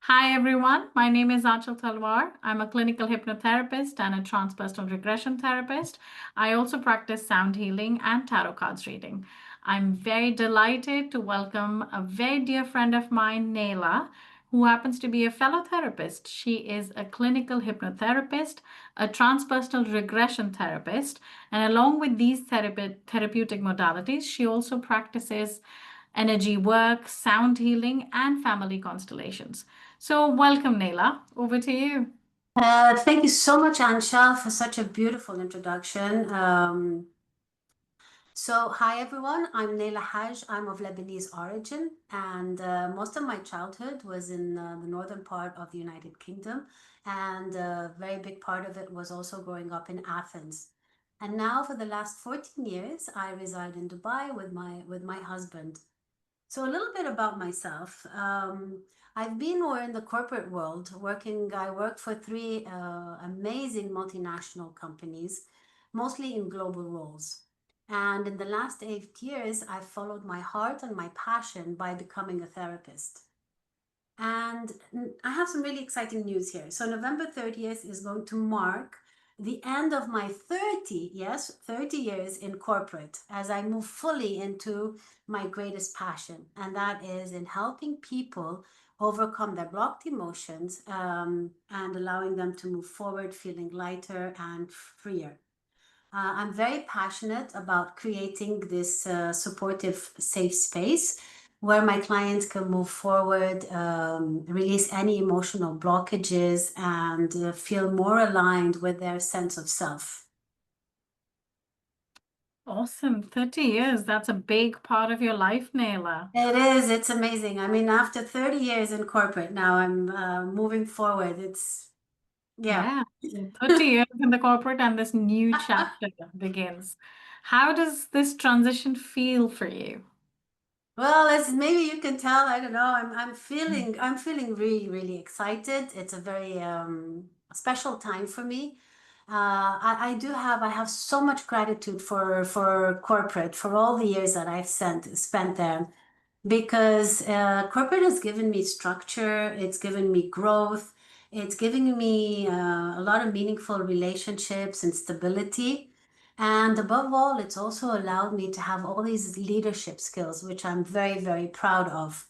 Hi everyone, my name is Achal Talwar. I'm a clinical hypnotherapist and a transpersonal regression therapist. I also practice sound healing and tarot cards reading. I'm very delighted to welcome a very dear friend of mine, Naila, who happens to be a fellow therapist. She is a clinical hypnotherapist, a transpersonal regression therapist, and along with these therapeutic modalities, she also practices energy work, sound healing, and family constellations. So, welcome, Naila. Over to you. Thank you so much, Anshal, for such a beautiful introduction. Hi everyone, I'm Neila Haj. I'm of Lebanese origin, and most of my childhood was in the northern part of the United Kingdom, and a very big part of it was also growing up in Athens. And now, for the last 14 years, I reside in Dubai with my husband. So a little bit about myself. I've been more in the corporate world working. I worked for three amazing multinational companies, mostly in global roles. And in the last 8 years, I've followed my heart and my passion by becoming a therapist. And I have some really exciting news here. So November 30th is going to mark the end of my 30, yes, 30 years in corporate as I move fully into my greatest passion. And that is in helping people overcome their blocked emotions and allowing them to move forward feeling lighter and freer. I'm very passionate about creating this supportive, safe space where my clients can move forward, release any emotional blockages, and feel more aligned with their sense of self. Awesome. 30 years. That's a big part of your life, Naila. It is, it's amazing. I mean, after 30 years in corporate, now I'm moving forward. Yeah. Yeah. 30 years in the corporate and this new chapter begins. How does this transition feel for you? Well, as maybe you can tell, I don't know, I'm feeling really, really excited. It's a very special time for me. I have so much gratitude for corporate for all the years that I've spent there because corporate has given me structure, it's given me growth, it's giving me a lot of meaningful relationships and stability. And above all, it's also allowed me to have all these leadership skills, which I'm very, very proud of.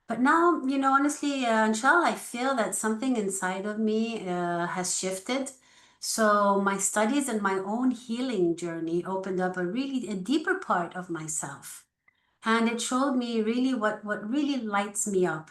But now, honestly, Anshal, I feel that something inside of me has shifted. So my studies and my own healing journey opened up a deeper part of myself. And it showed me really what really lights me up.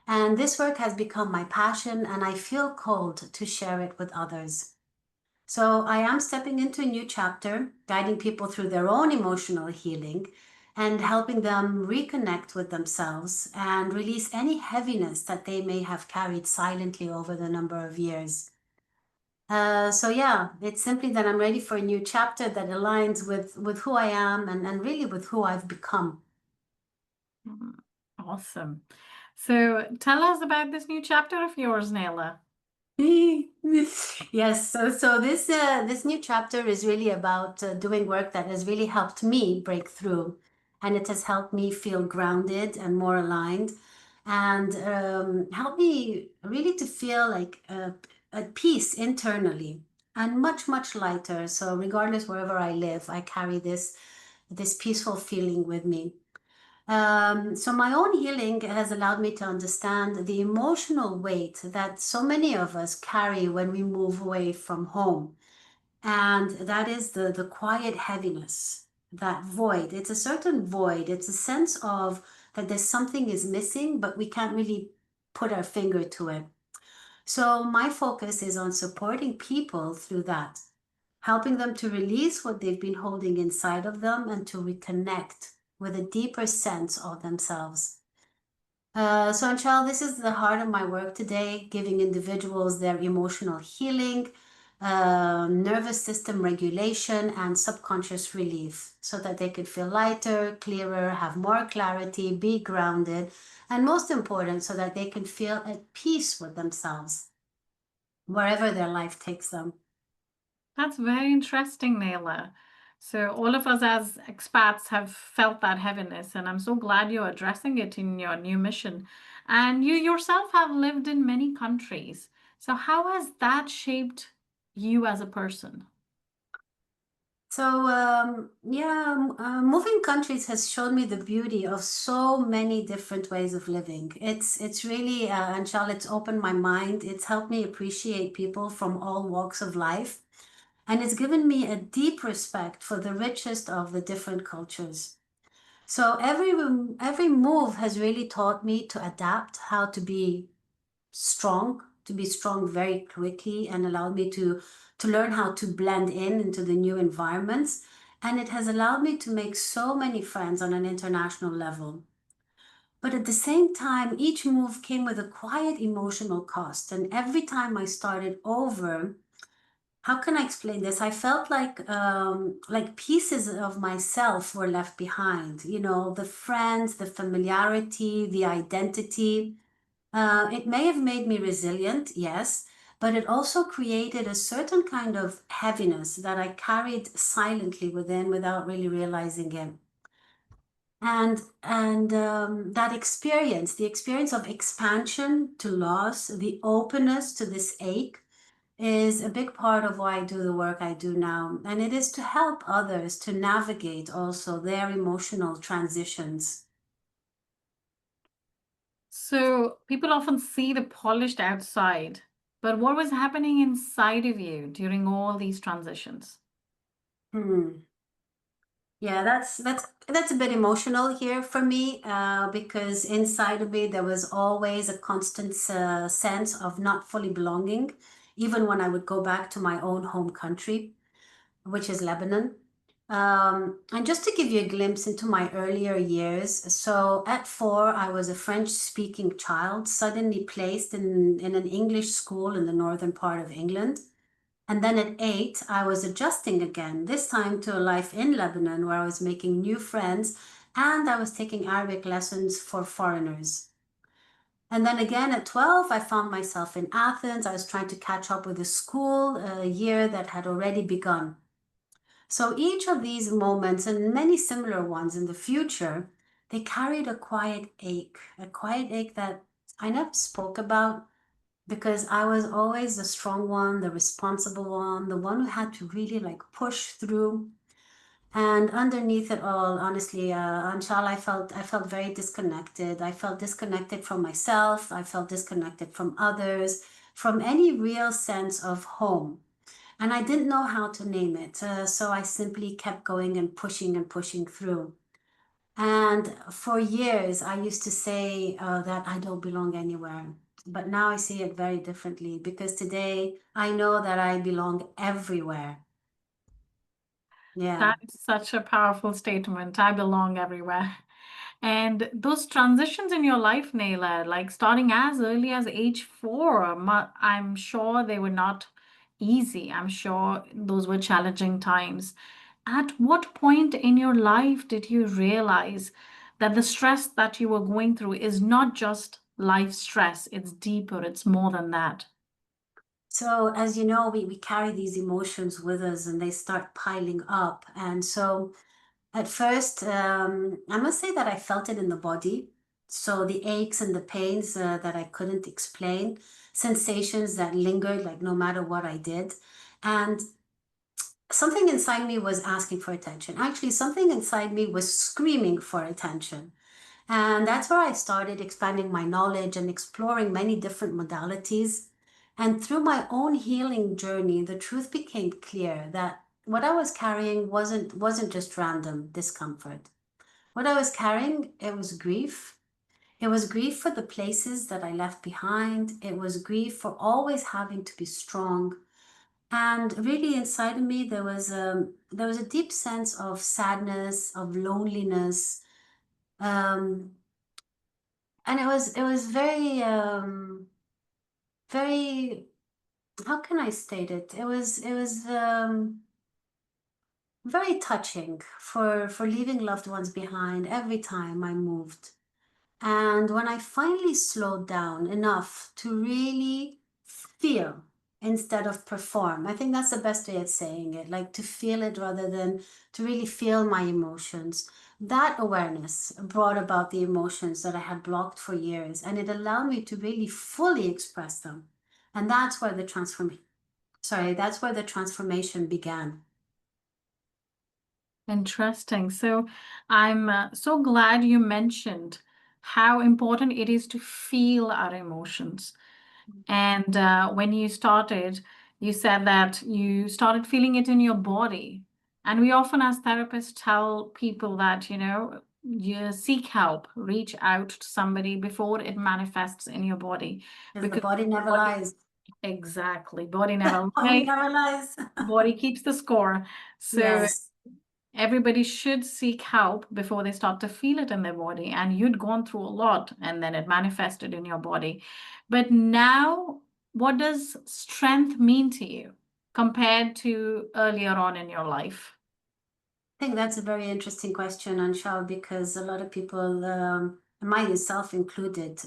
And this work has become my passion, and I feel called to share it with others. So I am stepping into a new chapter, guiding people through their own emotional healing and helping them reconnect with themselves and release any heaviness that they may have carried silently over the number of years. So yeah, it's simply that I'm ready for a new chapter that aligns with who I am and really with who I've become. Mhm. Awesome. So, tell us about this new chapter of yours, Naila. Yes, so this new chapter is really about doing work that has really helped me break through, and it has helped me feel grounded and more aligned, and helped me really to feel like at peace internally and much lighter. So regardless wherever I live, I carry this peaceful feeling with me. So my own healing has allowed me to understand the emotional weight that so many of us carry when we move away from home. And that is the quiet heaviness, that void. It's a certain void. It's a sense of that there's something is missing, but we can't really put our finger to it. So my focus is on supporting people through that, helping them to release what they've been holding inside of them and to reconnect with a deeper sense of themselves. So, Anshal, this is the heart of my work today, giving individuals their emotional healing, nervous system regulation, and subconscious relief so that they could feel lighter, clearer, have more clarity, be grounded, and most important, so that they can feel at peace with themselves wherever their life takes them. That's very interesting, Naila. So all of us as expats have felt that heaviness, and I'm so glad you're addressing it in your new mission. And you yourself have lived in many countries. So how has that shaped you as a person? So, moving countries has shown me the beauty of so many different ways of living. It's really, and Charlotte, it's opened my mind. It's helped me appreciate people from all walks of life, and it's given me a deep respect for the richest of the different cultures. So every move has really taught me to adapt, how to be strong very quickly, and allowed me to learn how to blend in into the new environments. And it has allowed me to make so many friends on an international level. But at the same time, each move came with a quiet emotional cost. And every time I started over, how can I explain this? I felt like pieces of myself were left behind. You know, the friends, the familiarity, the identity. It may have made me resilient, yes, but it also created a certain kind of heaviness that I carried silently within without really realizing it. And that experience, the experience of expansion to loss, the openness to this ache, is a big part of why I do the work I do now. And it is to help others to navigate also their emotional transitions. So people often see the polished outside, but what was happening inside of you during all these transitions? Hmm. Yeah, that's a bit emotional here for me, because inside of me there was always a constant sense of not fully belonging, even when I would go back to my own home country, which is Lebanon. And just to give you a glimpse into my earlier years, so at 4, I was a French-speaking child, suddenly placed in an English school in the northern part of England. And then at 8, I was adjusting again, this time to a life in Lebanon where I was making new friends and I was taking Arabic lessons for foreigners. And then again at 12, I found myself in Athens. I was trying to catch up with a school, a year that had already begun. So each of these moments and many similar ones in the future, they carried a quiet ache that I never spoke about because I was always the strong one, the responsible one, the one who had to really like push through. And underneath it all, honestly, Anshal, I felt very disconnected. I felt disconnected from myself. I felt disconnected from others, from any real sense of home. And I didn't know how to name it. So I simply kept going and pushing through. And for years, I used to say that I don't belong anywhere. But now I see it very differently because today I know that I belong everywhere. Yeah. That is such a powerful statement. I belong everywhere. And those transitions in your life, Naila, like starting as early as age 4, I'm sure they were not easy. I'm sure those were challenging times. At what point in your life did you realize that the stress that you were going through is not just life stress, it's deeper, it's more than that? So, as you know, we carry these emotions with us and they start piling up. And so, at first, I must say that I felt it in the body. So, the aches and the pains that I couldn't explain, sensations that lingered like no matter what I did. And something inside me was asking for attention. Actually, something inside me was screaming for attention. And that's where I started expanding my knowledge and exploring many different modalities. And through my own healing journey, the truth became clear that what I was carrying wasn't just random discomfort. What I was carrying, it was grief. It was grief for the places that I left behind. It was grief for always having to be strong. And really inside of me, there was a deep sense of sadness, of loneliness, um, and it was very, how can I state it? It was very touching for leaving loved ones behind every time I moved. And when I finally slowed down enough to really feel, instead of perform. I think that's the best way of saying it, like to feel it rather than to really feel my emotions. That awareness brought about the emotions that I had blocked for years, and it allowed me to really fully express them. And that's where the transformation began. Interesting. So I'm so glad you mentioned how important it is to feel our emotions. And when you started, you said that you started feeling it in your body. And we often, as therapists, tell people that, you seek help, reach out to somebody before it manifests in your body. Because the Because body the never body, lies. exactly, body never Body lies, never lies. body keeps the score. So Yes. everybody should seek help before they start to feel it in their body. And you'd gone through a lot and then it manifested in your body. But now, what does strength mean to you compared to earlier on in your life? I think that's a very interesting question, Anshal, because a lot of people, myself included,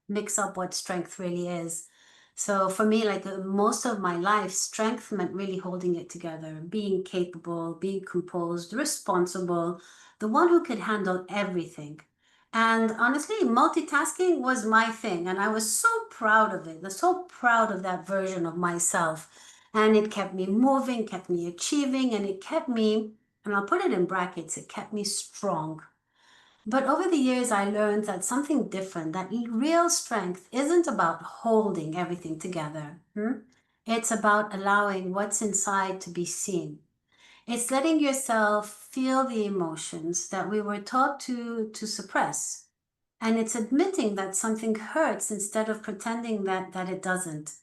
mix up what strength really is. So for me, like most of my life, strength meant really holding it together, being capable, being composed, responsible, the one who could handle everything. And honestly, multitasking was my thing, and I was so proud of it. I was so proud of that version of myself. And it kept me moving, kept me achieving, and it kept me, and I'll put it in brackets, it kept me strong. But over the years, I learned that something different, that real strength isn't about holding everything together. It's about allowing what's inside to be seen. It's letting yourself feel the emotions that we were taught to suppress. And it's admitting that something hurts instead of pretending that it doesn't.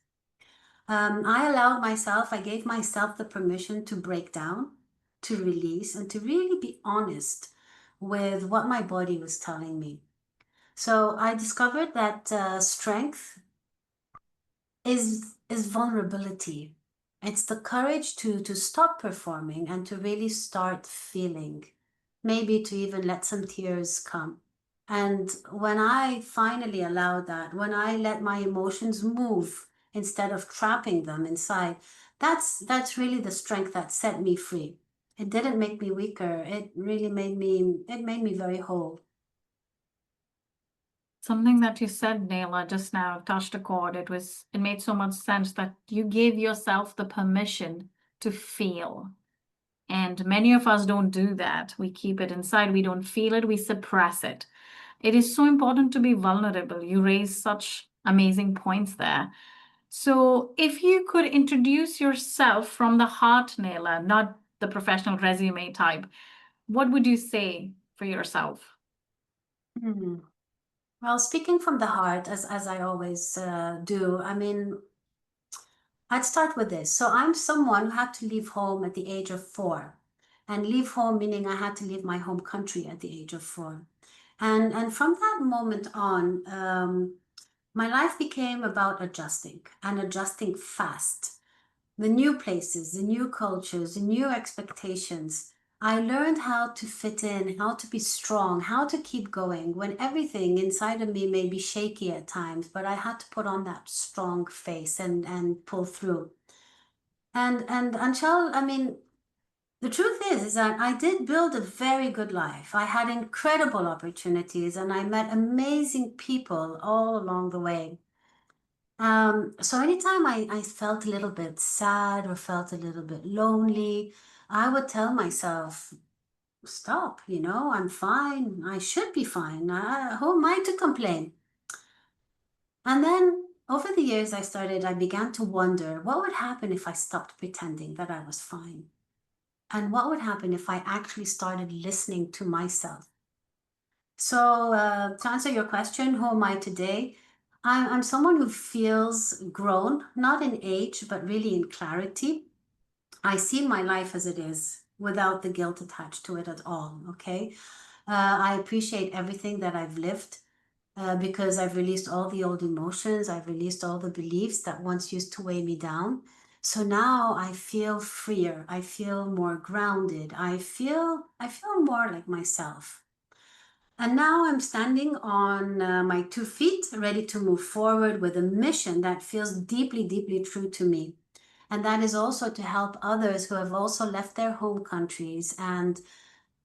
I gave myself the permission to break down, to release, and to really be honest with what my body was telling me. So I discovered that strength is vulnerability. It's the courage to stop performing and to really start feeling, maybe to even let some tears come. And when I finally allowed that, when I let my emotions move instead of trapping them inside, that's really the strength that set me free. It didn't make me weaker. It made me very whole. Something that you said, Naila, just now touched a chord. It made so much sense that you gave yourself the permission to feel. And many of us don't do that. We keep it inside. We don't feel it. We suppress it. It is so important to be vulnerable. You raise such amazing points there. So, if you could introduce yourself from the heart, Naila, not the professional resume type, what would you say for yourself? Hmm. Well, speaking from the heart, as I always do, I mean, I'd start with this. So I'm someone who had to leave home at the age of 4. And leave home meaning I had to leave my home country at the age of 4. And from that moment on, my life became about adjusting and adjusting fast. The new places, the new cultures, the new expectations. I learned how to fit in, how to be strong, how to keep going when everything inside of me may be shaky at times, but I had to put on that strong face and pull through. And Anshal, I mean, the truth is that I did build a very good life. I had incredible opportunities and I met amazing people all along the way. So anytime I felt a little bit sad or felt a little bit lonely, I would tell myself, stop, I'm fine. I should be fine. Who am I to complain? And then over the years, I began to wonder what would happen if I stopped pretending that I was fine? And what would happen if I actually started listening to myself? So, to answer your question, who am I today? I'm someone who feels grown, not in age, but really in clarity. I see my life as it is without the guilt attached to it at all. Okay. I appreciate everything that I've lived because I've released all the old emotions. I've released all the beliefs that once used to weigh me down. So now I feel freer. I feel more grounded. I feel more like myself. And now I'm standing on my 2 feet, ready to move forward with a mission that feels deeply, deeply true to me. And that is also to help others who have also left their home countries and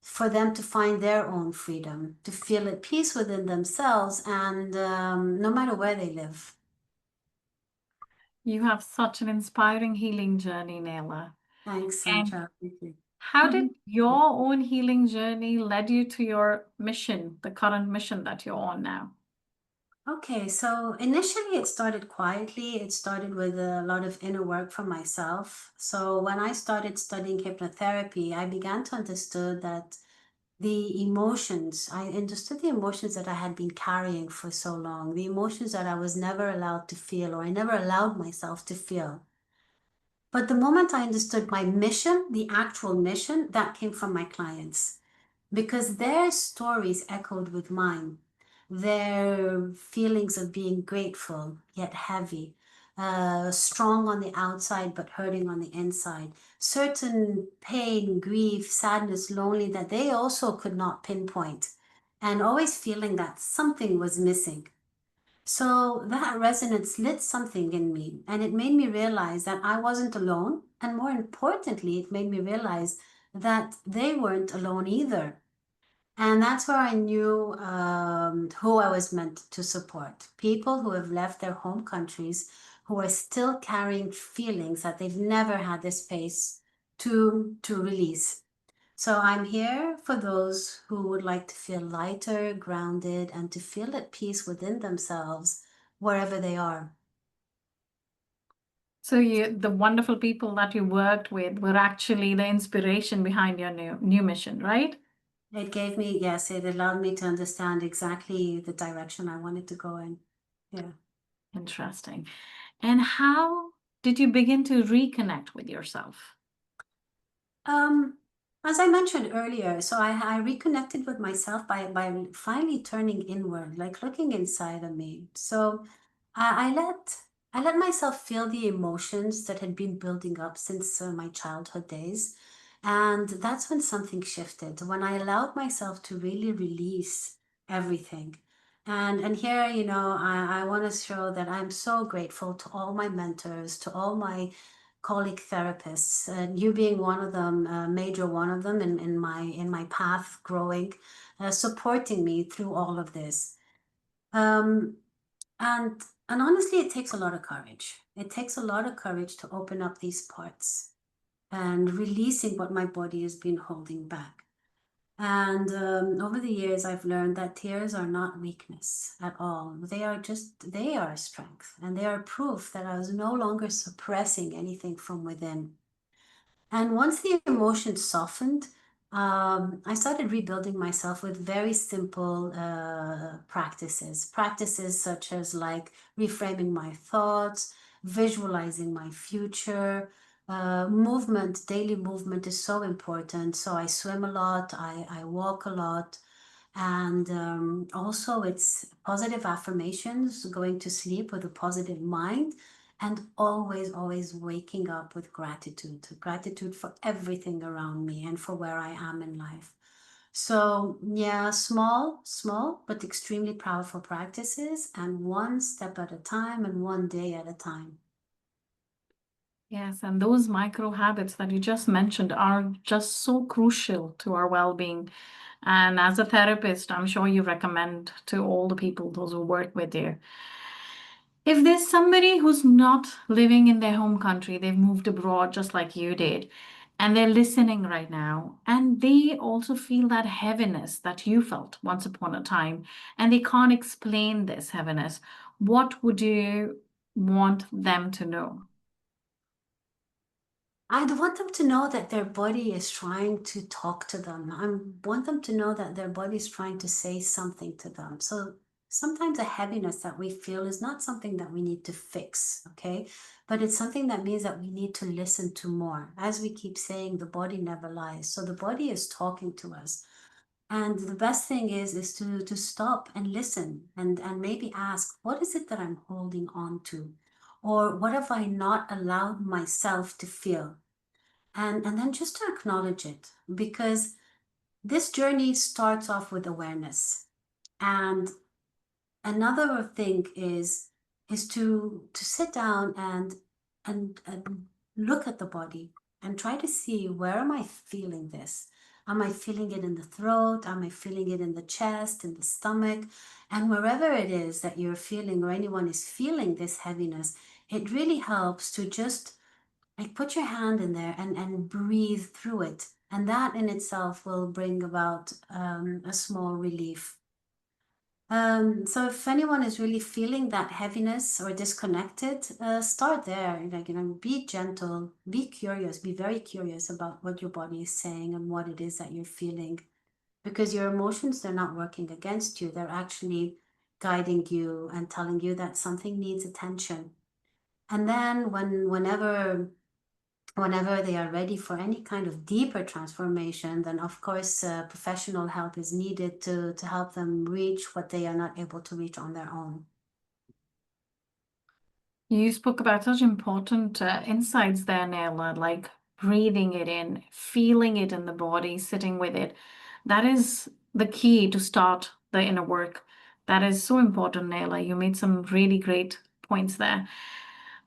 for them to find their own freedom, to feel at peace within themselves and no matter where they live. You have such an inspiring healing journey, Naila. Thanks, And Sandra. Thank you. how did Mhm. your own healing journey led you to your mission, the current mission that you're on now? Okay, so initially it started quietly. It started with a lot of inner work for myself. So when I started studying hypnotherapy, I began to understand that I understood the emotions that I had been carrying for so long, the emotions that I was never allowed to feel or I never allowed myself to feel. But the moment I understood my mission, the actual mission, that came from my clients because their stories echoed with mine. Their feelings of being grateful yet heavy, strong on the outside but hurting on the inside, certain pain, grief, sadness, lonely that they also could not pinpoint, and always feeling that something was missing. So that resonance lit something in me, and it made me realize that I wasn't alone. And more importantly, it made me realize that they weren't alone either. And that's where I knew who I was meant to support. People who have left their home countries, who are still carrying feelings that they've never had the space to release. So I'm here for those who would like to feel lighter, grounded, and to feel at peace within themselves wherever they are. So the wonderful people that you worked with were actually the inspiration behind your new mission, right? It gave me, yes, it allowed me to understand exactly the direction I wanted to go in. Yeah. Interesting. And how did you begin to reconnect with yourself? Um, as I mentioned earlier, so I reconnected with myself by finally turning inward, like looking inside of me. So I let myself feel the emotions that had been building up since my childhood days. And that's when something shifted, when I allowed myself to really release everything. And here, I want to show that I'm so grateful to all my mentors, to all my colleague therapists, you being one of them, a major one of them in my path growing, supporting me through all of this. Um, and honestly, it takes a lot of courage. It takes a lot of courage to open up these parts and releasing what my body has been holding back. And over the years, I've learned that tears are not weakness at all. They are strength. And they are proof that I was no longer suppressing anything from within. And once the emotions softened, I started rebuilding myself with very simple practices. Practices such as like reframing my thoughts, visualizing my future. Movement, daily movement is so important. So I swim a lot, I walk a lot. And also, it's positive affirmations, going to sleep with a positive mind, and always, always waking up with gratitude gratitude for everything around me and for where I am in life. So, yeah, small, small, but extremely powerful practices, and one step at a time and one day at a time. Yes, and those micro habits that you just mentioned are just so crucial to our well-being. And as a therapist, I'm sure you recommend to all the people, those who work with you. If there's somebody who's not living in their home country, they've moved abroad just like you did, and they're listening right now, and they also feel that heaviness that you felt once upon a time, and they can't explain this heaviness, what would you want them to know? I'd want them to know that their body is trying to talk to them. I want them to know that their body is trying to say something to them. So sometimes a heaviness that we feel is not something that we need to fix, okay? But it's something that means that we need to listen to more. As we keep saying, the body never lies. So the body is talking to us. And the best thing is to stop and listen and maybe ask, what is it that I'm holding on to? Or what have I not allowed myself to feel? And then just to acknowledge it because this journey starts off with awareness. And another thing is to sit down and look at the body and try to see, where am I feeling this? Am I feeling it in the throat? Am I feeling it in the chest, in the stomach? And wherever it is that you're feeling, or anyone is feeling this heaviness, it really helps to just like put your hand in there and breathe through it. And that in itself will bring about a small relief. So if anyone is really feeling that heaviness or disconnected, start there. Like, be gentle, be curious, be very curious about what your body is saying and what it is that you're feeling. Because your emotions, they're not working against you. They're actually guiding you and telling you that something needs attention. And then whenever they are ready for any kind of deeper transformation, then of course professional help is needed to help them reach what they are not able to reach on their own. You spoke about such important insights there, Naila, like breathing it in, feeling it in the body, sitting with it. That is the key to start the inner work. That is so important, Naila. You made some really great points there.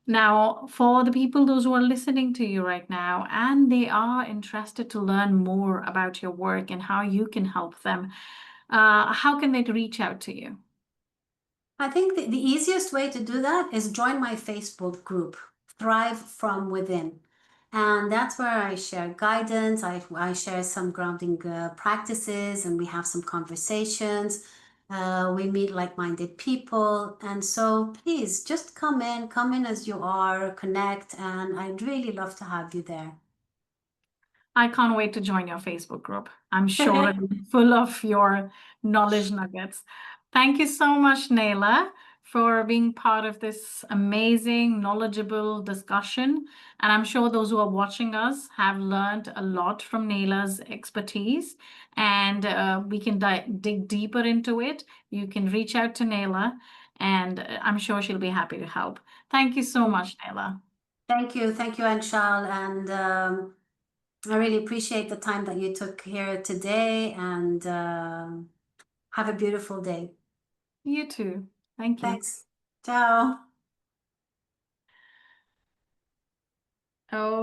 Now, for the people, those who are listening to you right now, and they are interested to learn more about your work and how you can help them, how can they reach out to you? I think the easiest way to do that is join my Facebook group, Thrive from Within. And that's where I share guidance, I share some grounding practices, and we have some conversations. We meet like minded people. And so please just come in as you are, connect, and I'd really love to have you there. I can't wait to join your Facebook group. I'm sure it'll be full of your knowledge nuggets. Thank you so much, Naila, for being part of this amazing, knowledgeable discussion. And I'm sure those who are watching us have learned a lot from Naila's expertise, and we can dig deeper into it. You can reach out to Naila, and I'm sure she'll be happy to help. Thank you so much, Naila. Thank you, Anshal, and I really appreciate the time that you took here today, and have a beautiful day. You too. Thank you. Thanks. Ciao. Oh.